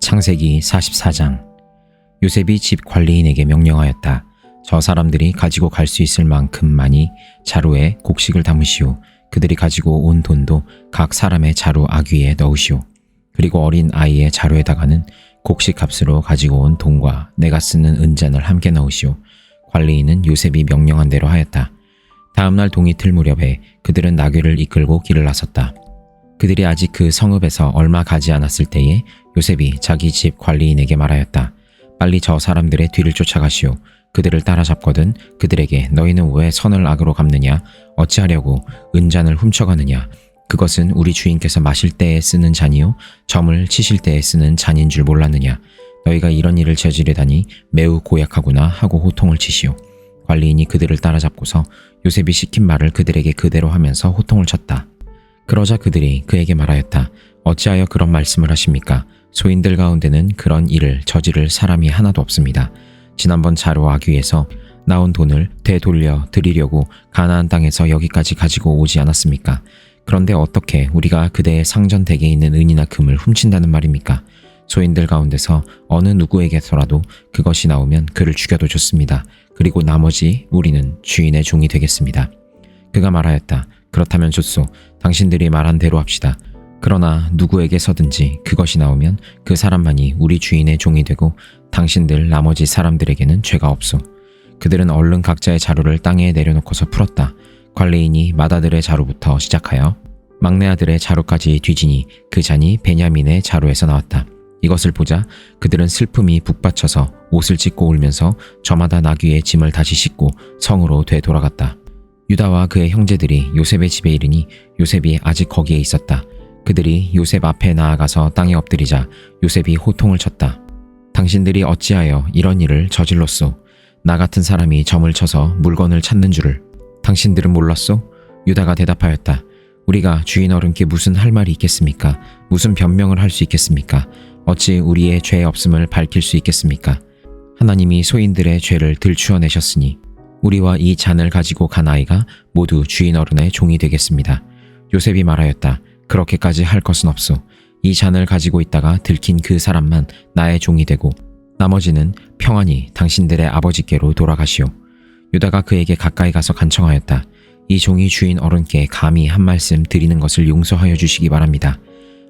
창세기 44장. 요셉이 집 관리인에게 명령하였다. 저 사람들이 가지고 갈 수 있을 만큼 많이 자루에 곡식을 담으시오. 그들이 가지고 온 돈도 각 사람의 자루 아귀에 넣으시오. 그리고 어린 아이의 자루에다가는 곡식 값으로 가지고 온 돈과 내가 쓰는 은잔을 함께 넣으시오. 관리인은 요셉이 명령한 대로 하였다. 다음날 동이 틀 무렵에 그들은 나귀를 이끌고 길을 나섰다. 그들이 아직 그 성읍에서 얼마 가지 않았을 때에 요셉이 자기 집 관리인에게 말하였다. 빨리 저 사람들의 뒤를 쫓아가시오. 그들을 따라잡거든 그들에게 너희는 왜 선을 악으로 갚느냐? 어찌하려고 은잔을 훔쳐가느냐? 그것은 우리 주인께서 마실 때에 쓰는 잔이요 점을 치실 때에 쓰는 잔인 줄 몰랐느냐? 너희가 이런 일을 저지르다니 매우 고약하구나 하고 호통을 치시오. 관리인이 그들을 따라잡고서 요셉이 시킨 말을 그들에게 그대로 하면서 호통을 쳤다. 그러자 그들이 그에게 말하였다. 어찌하여 그런 말씀을 하십니까? 소인들 가운데는 그런 일을 저지를 사람이 하나도 없습니다. 지난번 자루 아귀에서 나온 돈을 되돌려 드리려고 가나안 땅에서 여기까지 가지고 오지 않았습니까? 그런데 어떻게 우리가 그대의 상전 댁에 있는 은이나 금을 훔친다는 말입니까? 소인들 가운데서 어느 누구에게서라도 그것이 나오면 그를 죽여도 좋습니다. 그리고 나머지 우리는 주인의 종이 되겠습니다. 그가 말하였다. 그렇다면 좋소. 당신들이 말한 대로 합시다. 그러나 누구에게서든지 그것이 나오면 그 사람만이 우리 주인의 종이 되고 당신들 나머지 사람들에게는 죄가 없소. 그들은 얼른 각자의 자루를 땅에 내려놓고서 풀었다. 관리인이 맏아들의 자루부터 시작하여 막내 아들의 자루까지 뒤지니 그 잔이 베냐민의 자루에서 나왔다. 이것을 보자 그들은 슬픔이 북받쳐서 옷을 찢고 울면서 저마다 나귀의 짐을 다시 싣고 성으로 되돌아갔다. 유다와 그의 형제들이 요셉의 집에 이르니 요셉이 아직 거기에 있었다. 그들이 요셉 앞에 나아가서 땅에 엎드리자 요셉이 호통을 쳤다. 당신들이 어찌하여 이런 일을 저질렀소? 나 같은 사람이 점을 쳐서 물건을 찾는 줄을 당신들은 몰랐소? 유다가 대답하였다. 우리가 주인 어른께 무슨 할 말이 있겠습니까? 무슨 변명을 할 수 있겠습니까? 어찌 우리의 죄 없음을 밝힐 수 있겠습니까? 하나님이 소인들의 죄를 들추어내셨으니 우리와 이 잔을 가지고 간 아이가 모두 주인 어른의 종이 되겠습니다. 요셉이 말하였다. 그렇게까지 할 것은 없소. 이 잔을 가지고 있다가 들킨 그 사람만 나의 종이 되고 나머지는 평안히 당신들의 아버지께로 돌아가시오. 유다가 그에게 가까이 가서 간청하였다. 이 종이 주인 어른께 감히 한 말씀 드리는 것을 용서하여 주시기 바랍니다.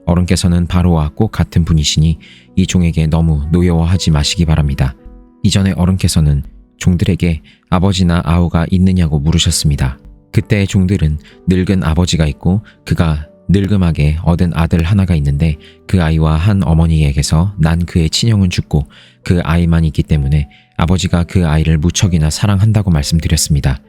어른께서는 바로와 꼭 같은 분이시니 이 종에게 너무 노여워하지 마시기 바랍니다. 이전에 어른께서는 종들에게 아버지나 아우가 있느냐고 물으셨습니다. 그때의 종들은 늙은 아버지가 있고 그가 늙음하게 얻은 아들 하나가 있는데 그 아이와 한 어머니에게서 난 그의 친형은 죽고 그 아이만 있기 때문에 아버지가 그 아이를 무척이나 사랑한다고 말씀드렸습니다.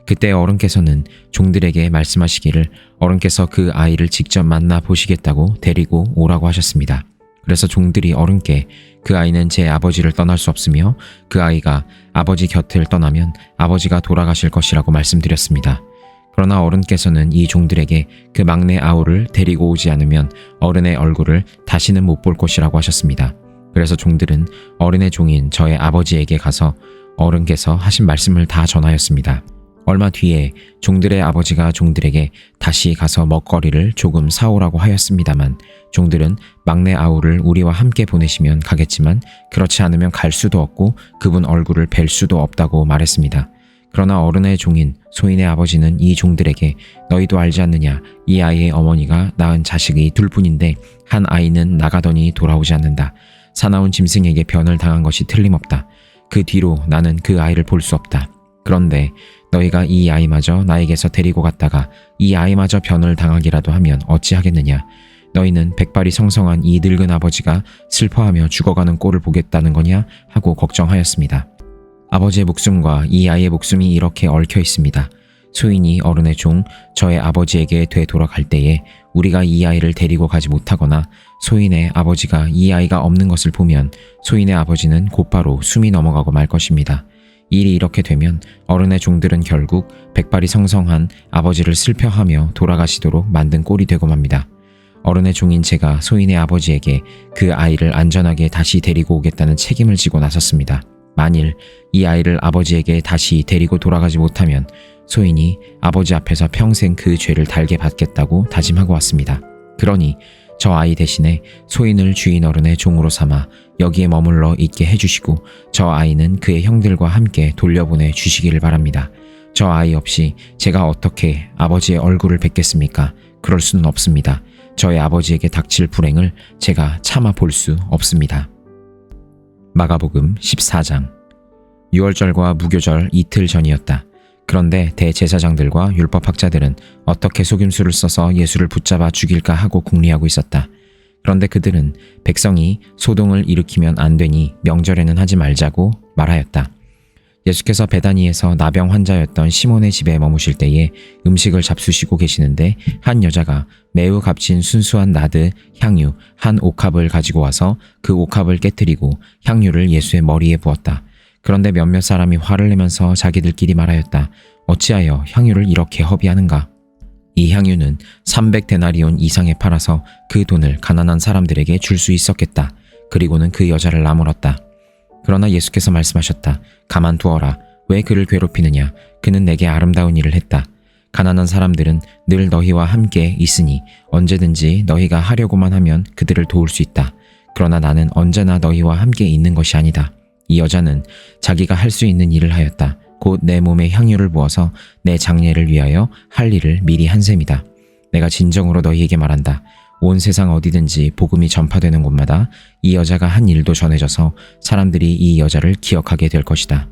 그때 어른께서는 종들에게 말씀하시기를 어른께서 그 아이를 직접 만나 보시겠다고 데리고 오라고 하셨습니다. 그래서 종들이 어른께 그 아이는 제 아버지를 떠날 수 없으며 그 아이가 아버지 곁을 떠나면 아버지가 돌아가실 것이라고 말씀드렸습니다. 그러나 어른께서는 이 종들에게 그 막내 아우를 데리고 오지 않으면 어른의 얼굴을 다시는 못 볼 것이라고 하셨습니다. 그래서 종들은 어른의 종인 저의 아버지에게 가서 어른께서 하신 말씀을 다 전하였습니다. 얼마 뒤에 종들의 아버지가 종들에게 다시 가서 먹거리를 조금 사오라고 하였습니다만 종들은 막내 아우를 우리와 함께 보내시면 가겠지만 그렇지 않으면 갈 수도 없고 그분 얼굴을 뵐 수도 없다고 말했습니다. 그러나 어른의 종인 소인의 아버지는 이 종들에게 너희도 알지 않느냐? 이 아이의 어머니가 낳은 자식이 둘뿐인데 한 아이는 나가더니 돌아오지 않는다. 사나운 짐승에게 변을 당한 것이 틀림없다. 그 뒤로 나는 그 아이를 볼 수 없다. 그런데 너희가 이 아이마저 나에게서 데리고 갔다가 이 아이마저 변을 당하기라도 하면 어찌하겠느냐? 너희는 백발이 성성한 이 늙은 아버지가 슬퍼하며 죽어가는 꼴을 보겠다는 거냐? 하고 걱정하였습니다. 아버지의 목숨과 이 아이의 목숨이 이렇게 얽혀 있습니다. 소인이 어른의 종 저의 아버지에게 되돌아갈 때에 우리가 이 아이를 데리고 가지 못하거나 소인의 아버지가 이 아이가 없는 것을 보면 소인의 아버지는 곧바로 숨이 넘어가고 말 것입니다. 일이 이렇게 되면 어른의 종들은 결국 백발이 성성한 아버지를 슬퍼하며 돌아가시도록 만든 꼴이 되고 맙니다. 어른의 종인 제가 소인의 아버지에게 그 아이를 안전하게 다시 데리고 오겠다는 책임을 지고 나섰습니다. 만일 이 아이를 아버지에게 다시 데리고 돌아가지 못하면 소인이 아버지 앞에서 평생 그 죄를 달게 받겠다고 다짐하고 왔습니다. 그러니 저 아이 대신에 소인을 주인 어른의 종으로 삼아 여기에 머물러 있게 해주시고 저 아이는 그의 형들과 함께 돌려보내 주시기를 바랍니다. 저 아이 없이 제가 어떻게 아버지의 얼굴을 뵙겠습니까? 그럴 수는 없습니다. 저의 아버지에게 닥칠 불행을 제가 참아 볼 수 없습니다. 마가복음 14장. 유월절과 무교절 이틀 전이었다. 그런데 대제사장들과 율법학자들은 어떻게 속임수를 써서 예수를 붙잡아 죽일까 하고 궁리하고 있었다. 그런데 그들은 백성이 소동을 일으키면 안 되니 명절에는 하지 말자고 말하였다. 예수께서 베다니에서 나병 환자였던 시몬의 집에 머무실 때에 음식을 잡수시고 계시는데 한 여자가 매우 값진 순수한 나드 향유 한 옥합을 가지고 와서 그 옥합을 깨뜨리고 향유를 예수의 머리에 부었다. 그런데 몇몇 사람이 화를 내면서 자기들끼리 말하였다. 어찌하여 향유를 이렇게 허비하는가? 이 향유는 300데나리온 이상에 팔아서 그 돈을 가난한 사람들에게 줄 수 있었겠다. 그리고는 그 여자를 나무랐다. 그러나 예수께서 말씀하셨다. 가만두어라. 왜 그를 괴롭히느냐? 그는 내게 아름다운 일을 했다. 가난한 사람들은 늘 너희와 함께 있으니 언제든지 너희가 하려고만 하면 그들을 도울 수 있다. 그러나 나는 언제나 너희와 함께 있는 것이 아니다. 이 여자는 자기가 할 수 있는 일을 하였다. 곧 내 몸에 향유를 부어서 내 장례를 위하여 할 일을 미리 한 셈이다. 내가 진정으로 너희에게 말한다. 온 세상 어디든지 복음이 전파되는 곳마다 이 여자가 한 일도 전해져서 사람들이 이 여자를 기억하게 될 것이다.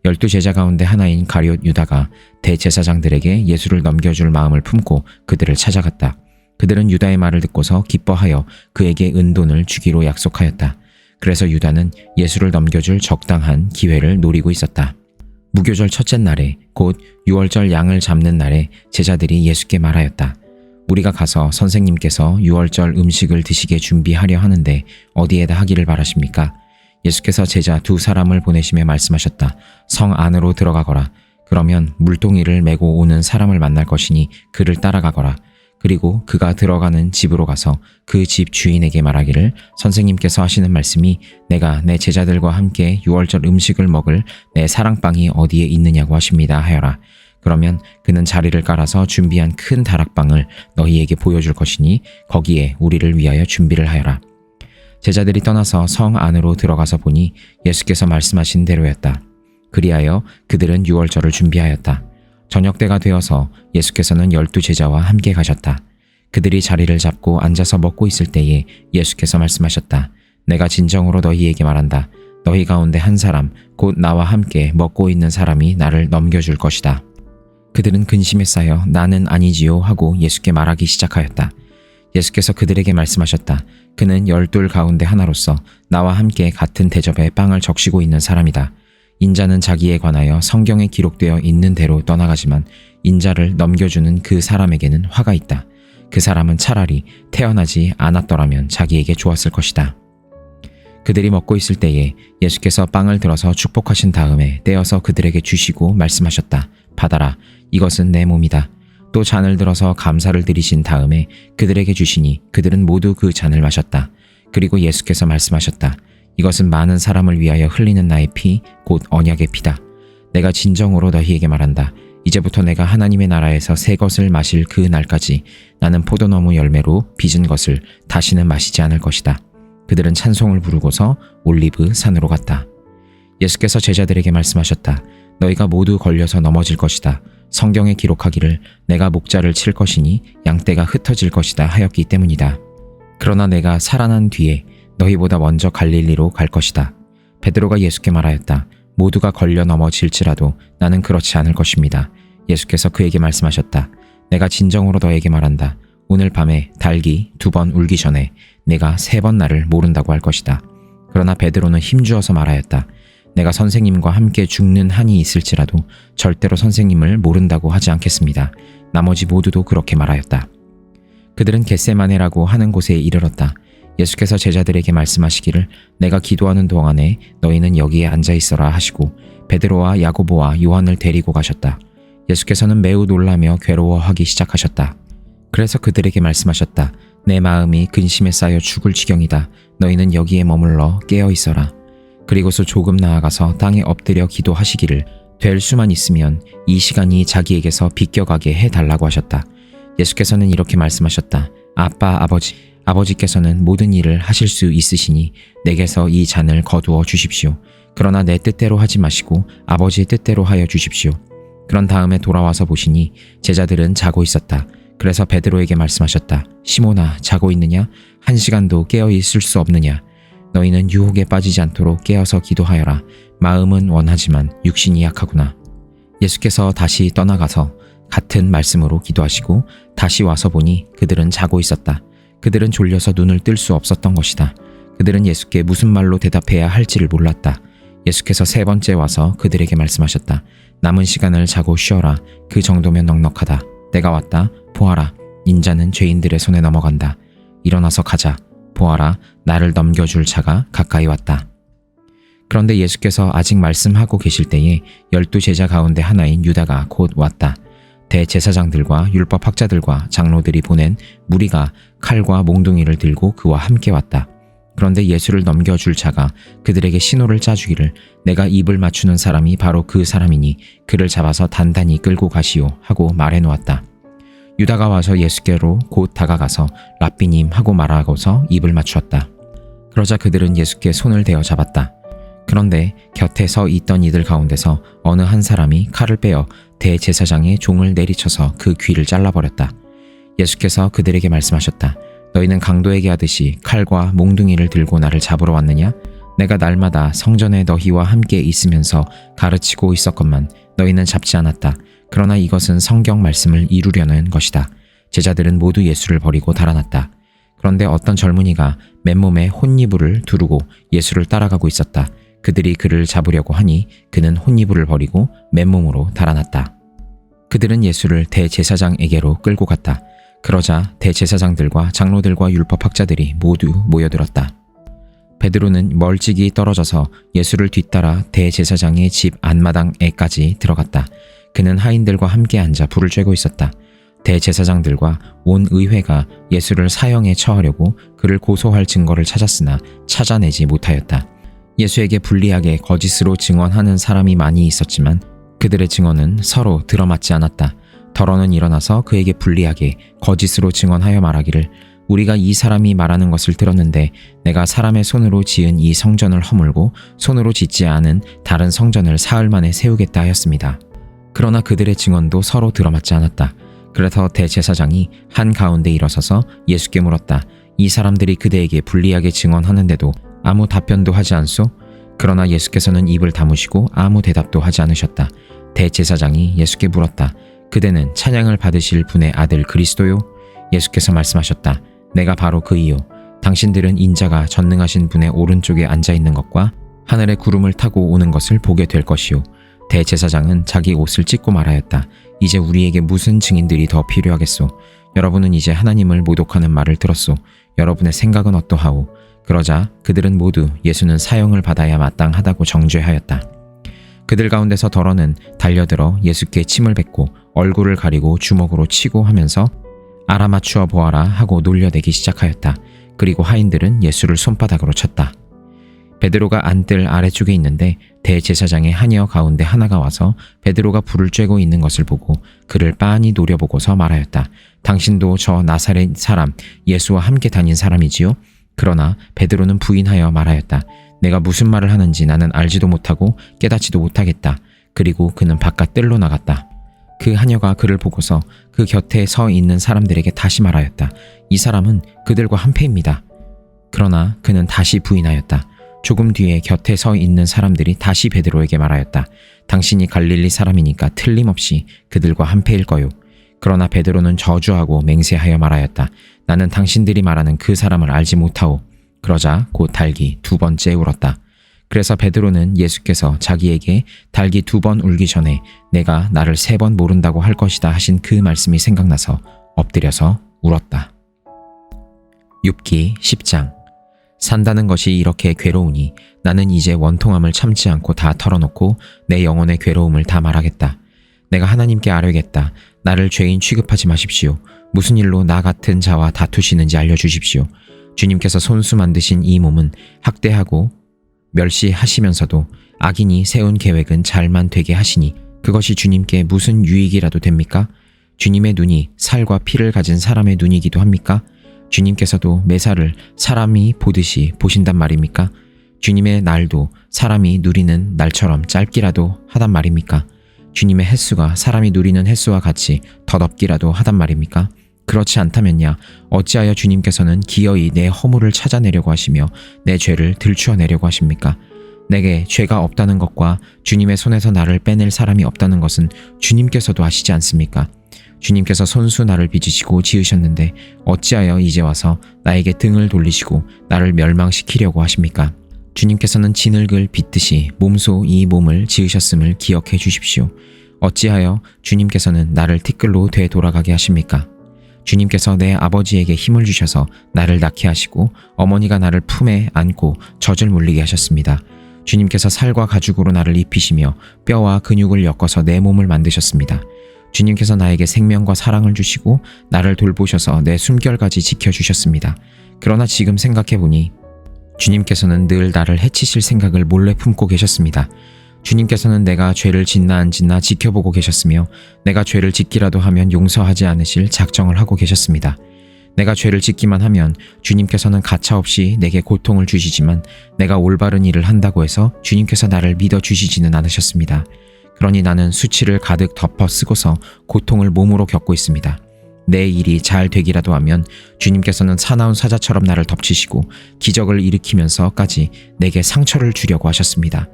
12제자 가운데 하나인 가룟 유다가 대제사장들에게 예수를 넘겨줄 마음을 품고 그들을 찾아갔다. 그들은 유다의 말을 듣고서 기뻐하여 그에게 은돈을 주기로 약속하였다. 그래서 유다는 예수를 넘겨줄 적당한 기회를 노리고 있었다. 무교절 첫째 날에 곧 유월절 양을 잡는 날에 제자들이 예수께 말하였다. 우리가 가서 선생님께서 유월절 음식을 드시게 준비하려 하는데 어디에다 하기를 바라십니까? 예수께서 제자 2사람을 보내시며 말씀하셨다. 성 안으로 들어가거라. 그러면 물동이를 메고 오는 사람을 만날 것이니 그를 따라가거라. 그리고 그가 들어가는 집으로 가서 그 집 주인에게 말하기를 선생님께서 하시는 말씀이 내가 내 제자들과 함께 유월절 음식을 먹을 내 사랑방이 어디에 있느냐고 하십니다 하여라. 그러면 그는 자리를 깔아서 준비한 큰 다락방을 너희에게 보여줄 것이니 거기에 우리를 위하여 준비를 하여라. 제자들이 떠나서 성 안으로 들어가서 보니 예수께서 말씀하신 대로였다. 그리하여 그들은 유월절을 준비하였다. 저녁 때가 되어서 예수께서는 12제자와 함께 가셨다. 그들이 자리를 잡고 앉아서 먹고 있을 때에 예수께서 말씀하셨다. 내가 진정으로 너희에게 말한다. 너희 가운데 한 사람, 곧 나와 함께 먹고 있는 사람이 나를 넘겨줄 것이다. 그들은 근심에 쌓여 나는 아니지요 하고 예수께 말하기 시작하였다. 예수께서 그들에게 말씀하셨다. 그는 12 가운데 하나로서 나와 함께 같은 대접에 빵을 적시고 있는 사람이다. 인자는 자기에 관하여 성경에 기록되어 있는 대로 떠나가지만 인자를 넘겨주는 그 사람에게는 화가 있다. 그 사람은 차라리 태어나지 않았더라면 자기에게 좋았을 것이다. 그들이 먹고 있을 때에 예수께서 빵을 들어서 축복하신 다음에 떼어서 그들에게 주시고 말씀하셨다. 받아라. 이것은 내 몸이다. 또 잔을 들어서 감사를 드리신 다음에 그들에게 주시니 그들은 모두 그 잔을 마셨다. 그리고 예수께서 말씀하셨다. 이것은 많은 사람을 위하여 흘리는 나의 피, 곧 언약의 피다. 내가 진정으로 너희에게 말한다. 이제부터 내가 하나님의 나라에서 새 것을 마실 그 날까지 나는 포도나무 열매로 빚은 것을 다시는 마시지 않을 것이다. 그들은 찬송을 부르고서 올리브 산으로 갔다. 예수께서 제자들에게 말씀하셨다. 너희가 모두 걸려서 넘어질 것이다. 성경에 기록하기를 내가 목자를 칠 것이니 양떼가 흩어질 것이다 하였기 때문이다. 그러나 내가 살아난 뒤에 너희보다 먼저 갈릴리로 갈 것이다. 베드로가 예수께 말하였다. 모두가 걸려 넘어질지라도 나는 그렇지 않을 것입니다. 예수께서 그에게 말씀하셨다. 내가 진정으로 너에게 말한다. 오늘 밤에 닭이 2번 울기 전에 내가 3번 나를 모른다고 할 것이다. 그러나 베드로는 힘주어서 말하였다. 내가 선생님과 함께 죽는 한이 있을지라도 절대로 선생님을 모른다고 하지 않겠습니다. 나머지 모두도 그렇게 말하였다. 그들은 겟세마네라고 하는 곳에 이르렀다. 예수께서 제자들에게 말씀하시기를 내가 기도하는 동안에 너희는 여기에 앉아 있어라 하시고 베드로와 야고보와 요한을 데리고 가셨다. 예수께서는 매우 놀라며 괴로워하기 시작하셨다. 그래서 그들에게 말씀하셨다. 내 마음이 근심에 쌓여 죽을 지경이다. 너희는 여기에 머물러 깨어 있어라. 그리고서 조금 나아가서 땅에 엎드려 기도하시기를 될 수만 있으면 이 시간이 자기에게서 비껴가게 해달라고 하셨다. 예수께서는 이렇게 말씀하셨다. 아빠, 아버지께서는 모든 일을 하실 수 있으시니 내게서 이 잔을 거두어 주십시오. 그러나 내 뜻대로 하지 마시고 아버지의 뜻대로 하여 주십시오. 그런 다음에 돌아와서 보시니 제자들은 자고 있었다. 그래서 베드로에게 말씀하셨다. 시몬아, 자고 있느냐? 1시간도 깨어 있을 수 없느냐? 너희는 유혹에 빠지지 않도록 깨어서 기도하여라. 마음은 원하지만 육신이 약하구나. 예수께서 다시 떠나가서 같은 말씀으로 기도하시고 다시 와서 보니 그들은 자고 있었다. 그들은 졸려서 눈을 뜰 수 없었던 것이다. 그들은 예수께 무슨 말로 대답해야 할지를 몰랐다. 예수께서 3번째 와서 그들에게 말씀하셨다. 남은 시간을 자고 쉬어라. 그 정도면 넉넉하다. 때가 왔다. 보아라. 인자는 죄인들의 손에 넘어간다. 일어나서 가자. 보아라. 나를 넘겨줄 자가 가까이 왔다. 그런데 예수께서 아직 말씀하고 계실 때에 12제자 가운데 하나인 유다가 곧 왔다. 대제사장들과 율법학자들과 장로들이 보낸 무리가 칼과 몽둥이를 들고 그와 함께 왔다. 그런데 예수를 넘겨줄 자가 그들에게 신호를 짜주기를 내가 입을 맞추는 사람이 바로 그 사람이니 그를 잡아서 단단히 끌고 가시오 하고 말해놓았다. 유다가 와서 예수께로 곧 다가가서 랍비님 하고 말하고서 입을 맞추었다. 그러자 그들은 예수께 손을 대어 잡았다. 그런데 곁에 서 있던 이들 가운데서 어느 한 사람이 칼을 빼어 대제사장의 종을 내리쳐서 그 귀를 잘라버렸다. 예수께서 그들에게 말씀하셨다. 너희는 강도에게 하듯이 칼과 몽둥이를 들고 나를 잡으러 왔느냐? 내가 날마다 성전에 너희와 함께 있으면서 가르치고 있었건만 너희는 잡지 않았다. 그러나 이것은 성경 말씀을 이루려는 것이다. 제자들은 모두 예수를 버리고 달아났다. 그런데 어떤 젊은이가 맨몸에 혼이불을 두르고 예수를 따라가고 있었다. 그들이 그를 잡으려고 하니 그는 혼이불을 버리고 맨몸으로 달아났다. 그들은 예수를 대제사장에게로 끌고 갔다. 그러자 대제사장들과 장로들과 율법학자들이 모두 모여들었다. 베드로는 멀찍이 떨어져서 예수를 뒤따라 대제사장의 집 안마당에까지 들어갔다. 그는 하인들과 함께 앉아 불을 쬐고 있었다. 대제사장들과 온 의회가 예수를 사형에 처하려고 그를 고소할 증거를 찾았으나 찾아내지 못하였다. 예수에게 불리하게 거짓으로 증언하는 사람이 많이 있었지만 그들의 증언은 서로 들어맞지 않았다. 더러는 일어나서 그에게 불리하게 거짓으로 증언하여 말하기를 우리가 이 사람이 말하는 것을 들었는데 내가 사람의 손으로 지은 이 성전을 허물고 손으로 짓지 않은 다른 성전을 사흘 만에 세우겠다 하였습니다. 그러나 그들의 증언도 서로 들어맞지 않았다. 그래서 대제사장이 한가운데 일어서서 예수께 물었다. 이 사람들이 그대에게 불리하게 증언하는데도 아무 답변도 하지 않소? 그러나 예수께서는 입을 다무시고 아무 대답도 하지 않으셨다. 대제사장이 예수께 물었다. 그대는 찬양을 받으실 분의 아들 그리스도요? 예수께서 말씀하셨다. 내가 바로 그이요. 당신들은 인자가 전능하신 분의 오른쪽에 앉아있는 것과 하늘의 구름을 타고 오는 것을 보게 될 것이요. 대제사장은 자기 옷을 찢고 말하였다. 이제 우리에게 무슨 증인들이 더 필요하겠소? 여러분은 이제 하나님을 모독하는 말을 들었소. 여러분의 생각은 어떠하오? 그러자 그들은 모두 예수는 사형을 받아야 마땅하다고 정죄하였다. 그들 가운데서 더러는 달려들어 예수께 침을 뱉고 얼굴을 가리고 주먹으로 치고 하면서 알아맞추어 보아라 하고 놀려대기 시작하였다. 그리고 하인들은 예수를 손바닥으로 쳤다. 베드로가 안뜰 아래쪽에 있는데 대제사장의 하녀 가운데 하나가 와서 베드로가 불을 쬐고 있는 것을 보고 그를 빤히 노려보고서 말하였다. 당신도 저 나사렛 사람 예수와 함께 다닌 사람이지요? 그러나 베드로는 부인하여 말하였다. 내가 무슨 말을 하는지 나는 알지도 못하고 깨닫지도 못하겠다. 그리고 그는 바깥 뜰로 나갔다. 그 하녀가 그를 보고서 그 곁에 서 있는 사람들에게 다시 말하였다. 이 사람은 그들과 한패입니다. 그러나 그는 다시 부인하였다. 조금 뒤에 곁에 서 있는 사람들이 다시 베드로에게 말하였다. 당신이 갈릴리 사람이니까 틀림없이 그들과 한패일 거요. 그러나 베드로는 저주하고 맹세하여 말하였다. 나는 당신들이 말하는 그 사람을 알지 못하오. 그러자 곧 닭이 2번째 울었다. 그래서 베드로는 예수께서 자기에게 닭이 2번 울기 전에 내가 나를 3번 모른다고 할 것이다 하신 그 말씀이 생각나서 엎드려서 울었다. 욥기 10장. 산다는 것이 이렇게 괴로우니 나는 이제 원통함을 참지 않고 다 털어놓고 내 영혼의 괴로움을 다 말하겠다. 내가 하나님께 아뢰겠다. 나를 죄인 취급하지 마십시오. 무슨 일로 나 같은 자와 다투시는지 알려주십시오. 주님께서 손수 만드신 이 몸은 학대하고 멸시하시면서도 악인이 세운 계획은 잘만 되게 하시니 그것이 주님께 무슨 유익이라도 됩니까? 주님의 눈이 살과 피를 가진 사람의 눈이기도 합니까? 주님께서도 매사를 사람이 보듯이 보신단 말입니까? 주님의 날도 사람이 누리는 날처럼 짧기라도 하단 말입니까? 주님의 햇수가 사람이 누리는 햇수와 같이 덧없기라도 하단 말입니까? 그렇지 않다면야 어찌하여 주님께서는 기어이 내 허물을 찾아내려고 하시며 내 죄를 들추어내려고 하십니까? 내게 죄가 없다는 것과 주님의 손에서 나를 빼낼 사람이 없다는 것은 주님께서도 아시지 않습니까? 주님께서 손수 나를 빚으시고 지으셨는데 어찌하여 이제 와서 나에게 등을 돌리시고 나를 멸망시키려고 하십니까? 주님께서는 진흙을 빚듯이 몸소 이 몸을 지으셨음을 기억해 주십시오. 어찌하여 주님께서는 나를 티끌로 되돌아가게 하십니까? 주님께서 내 아버지에게 힘을 주셔서 나를 낳게 하시고 어머니가 나를 품에 안고 젖을 물리게 하셨습니다. 주님께서 살과 가죽으로 나를 입히시며 뼈와 근육을 엮어서 내 몸을 만드셨습니다. 주님께서 나에게 생명과 사랑을 주시고 나를 돌보셔서 내 숨결까지 지켜주셨습니다. 그러나 지금 생각해보니 주님께서는 늘 나를 해치실 생각을 몰래 품고 계셨습니다. 주님께서는 내가 죄를 짓나 안 짓나 지켜보고 계셨으며 내가 죄를 짓기라도 하면 용서하지 않으실 작정을 하고 계셨습니다. 내가 죄를 짓기만 하면 주님께서는 가차없이 내게 고통을 주시지만 내가 올바른 일을 한다고 해서 주님께서 나를 믿어주시지는 않으셨습니다. 그러니 나는 수치를 가득 덮어 쓰고서 고통을 몸으로 겪고 있습니다. 내 일이 잘 되기라도 하면 주님께서는 사나운 사자처럼 나를 덮치시고 기적을 일으키면서까지 내게 상처를 주려고 하셨습니다.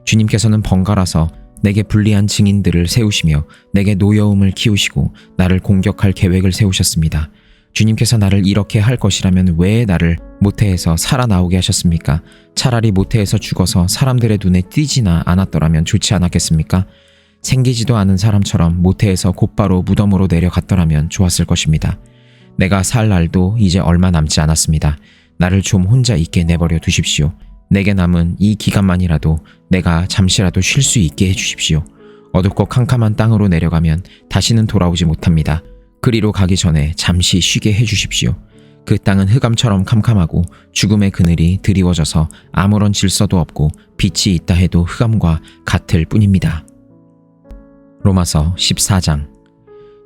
주님께서는 번갈아서 내게 불리한 증인들을 세우시며 내게 노여움을 키우시고 나를 공격할 계획을 세우셨습니다. 주님께서 나를 이렇게 할 것이라면 왜 나를 모태에서 살아나오게 하셨습니까? 차라리 모태에서 죽어서 사람들의 눈에 띄지나 않았더라면 좋지 않았겠습니까? 생기지도 않은 사람처럼 모태에서 곧바로 무덤으로 내려갔더라면 좋았을 것입니다. 내가 살 날도 이제 얼마 남지 않았습니다. 나를 좀 혼자 있게 내버려 두십시오. 내게 남은 이 기간만이라도 내가 잠시라도 쉴 수 있게 해주십시오. 어둡고 캄캄한 땅으로 내려가면 다시는 돌아오지 못합니다. 그리로 가기 전에 잠시 쉬게 해주십시오. 그 땅은 흑암처럼 캄캄하고 죽음의 그늘이 드리워져서 아무런 질서도 없고 빛이 있다 해도 흑암과 같을 뿐입니다. 로마서 14장.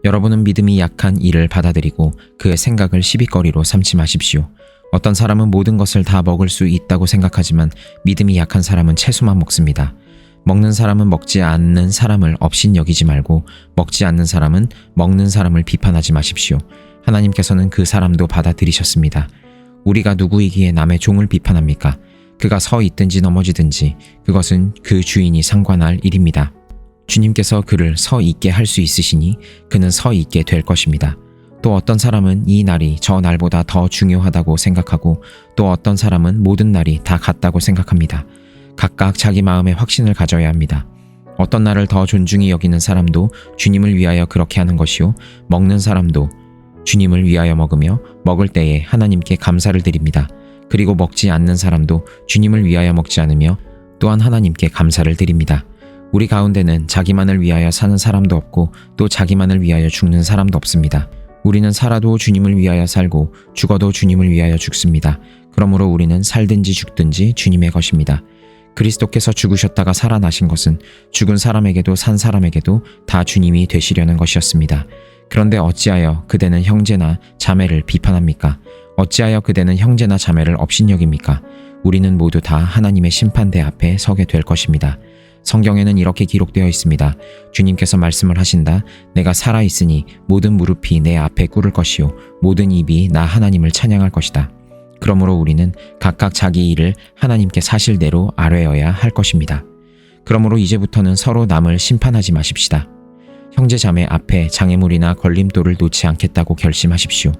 여러분은 믿음이 약한 이를 받아들이고 그의 생각을 시비거리로 삼지 마십시오. 어떤 사람은 모든 것을 다 먹을 수 있다고 생각하지만 믿음이 약한 사람은 채소만 먹습니다. 먹는 사람은 먹지 않는 사람을 업신여기지 말고 먹지 않는 사람은 먹는 사람을 비판하지 마십시오. 하나님께서는 그 사람도 받아들이셨습니다. 우리가 누구이기에 남의 종을 비판합니까? 그가 서 있든지 넘어지든지 그것은 그 주인이 상관할 일입니다. 주님께서 그를 서 있게 할 수 있으시니 그는 서 있게 될 것입니다. 또 어떤 사람은 이 날이 저 날보다 더 중요하다고 생각하고 또 어떤 사람은 모든 날이 다 같다고 생각합니다. 각각 자기 마음의 확신을 가져야 합니다. 어떤 날을 더 존중히 여기는 사람도 주님을 위하여 그렇게 하는 것이요 먹는 사람도 주님을 위하여 먹으며 먹을 때에 하나님께 감사를 드립니다. 그리고 먹지 않는 사람도 주님을 위하여 먹지 않으며 또한 하나님께 감사를 드립니다. 우리 가운데는 자기만을 위하여 사는 사람도 없고 또 자기만을 위하여 죽는 사람도 없습니다. 우리는 살아도 주님을 위하여 살고 죽어도 주님을 위하여 죽습니다. 그러므로 우리는 살든지 죽든지 주님의 것입니다. 그리스도께서 죽으셨다가 살아나신 것은 죽은 사람에게도 산 사람에게도 다 주님이 되시려는 것이었습니다. 그런데 어찌하여 그대는 형제나 자매를 비판합니까? 어찌하여 그대는 형제나 자매를 업신여깁니까? 우리는 모두 다 하나님의 심판대 앞에 서게 될 것입니다. 성경에는 이렇게 기록되어 있습니다. 주님께서 말씀을 하신다. 내가 살아있으니 모든 무릎이 내 앞에 꿇을 것이요 모든 입이 나 하나님을 찬양할 것이다. 그러므로 우리는 각각 자기 일을 하나님께 사실대로 아뢰어야 할 것입니다. 그러므로 이제부터는 서로 남을 심판하지 마십시다. 형제 자매 앞에 장애물이나 걸림돌을 놓지 않겠다고 결심하십시오.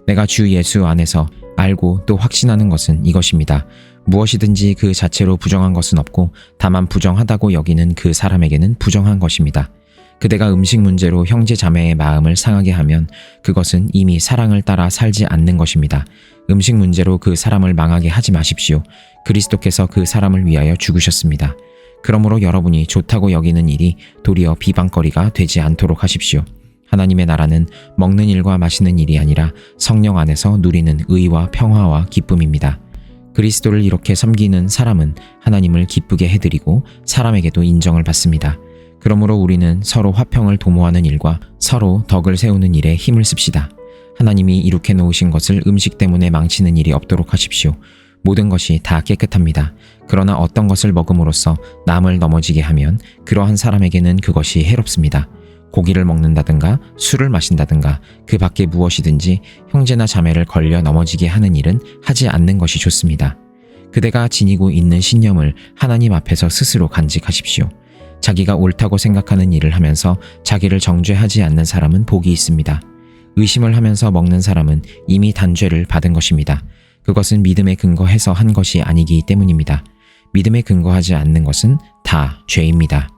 내가 주 예수 안에서 알고 또 확신하는 것은 이것입니다. 무엇이든지 그 자체로 부정한 것은 없고 다만 부정하다고 여기는 그 사람에게는 부정한 것입니다. 그대가 음식 문제로 형제 자매의 마음을 상하게 하면 그것은 이미 사랑을 따라 살지 않는 것입니다. 음식 문제로 그 사람을 망하게 하지 마십시오. 그리스도께서 그 사람을 위하여 죽으셨습니다. 그러므로 여러분이 좋다고 여기는 일이 도리어 비방거리가 되지 않도록 하십시오. 하나님의 나라는 먹는 일과 마시는 일이 아니라 성령 안에서 누리는 의와 평화와 기쁨입니다. 그리스도를 이렇게 섬기는 사람은 하나님을 기쁘게 해드리고 사람에게도 인정을 받습니다. 그러므로 우리는 서로 화평을 도모하는 일과 서로 덕을 세우는 일에 힘을 씁시다. 하나님이 이룩해 놓으신 것을 음식 때문에 망치는 일이 없도록 하십시오. 모든 것이 다 깨끗합니다. 그러나 어떤 것을 먹음으로써 남을 넘어지게 하면 그러한 사람에게는 그것이 해롭습니다. 고기를 먹는다든가 술을 마신다든가 그 밖에 무엇이든지 형제나 자매를 걸려 넘어지게 하는 일은 하지 않는 것이 좋습니다. 그대가 지니고 있는 신념을 하나님 앞에서 스스로 간직하십시오. 자기가 옳다고 생각하는 일을 하면서 자기를 정죄하지 않는 사람은 복이 있습니다. 의심을 하면서 먹는 사람은 이미 단죄를 받은 것입니다. 그것은 믿음에 근거해서 한 것이 아니기 때문입니다. 믿음에 근거하지 않는 것은 다 죄입니다.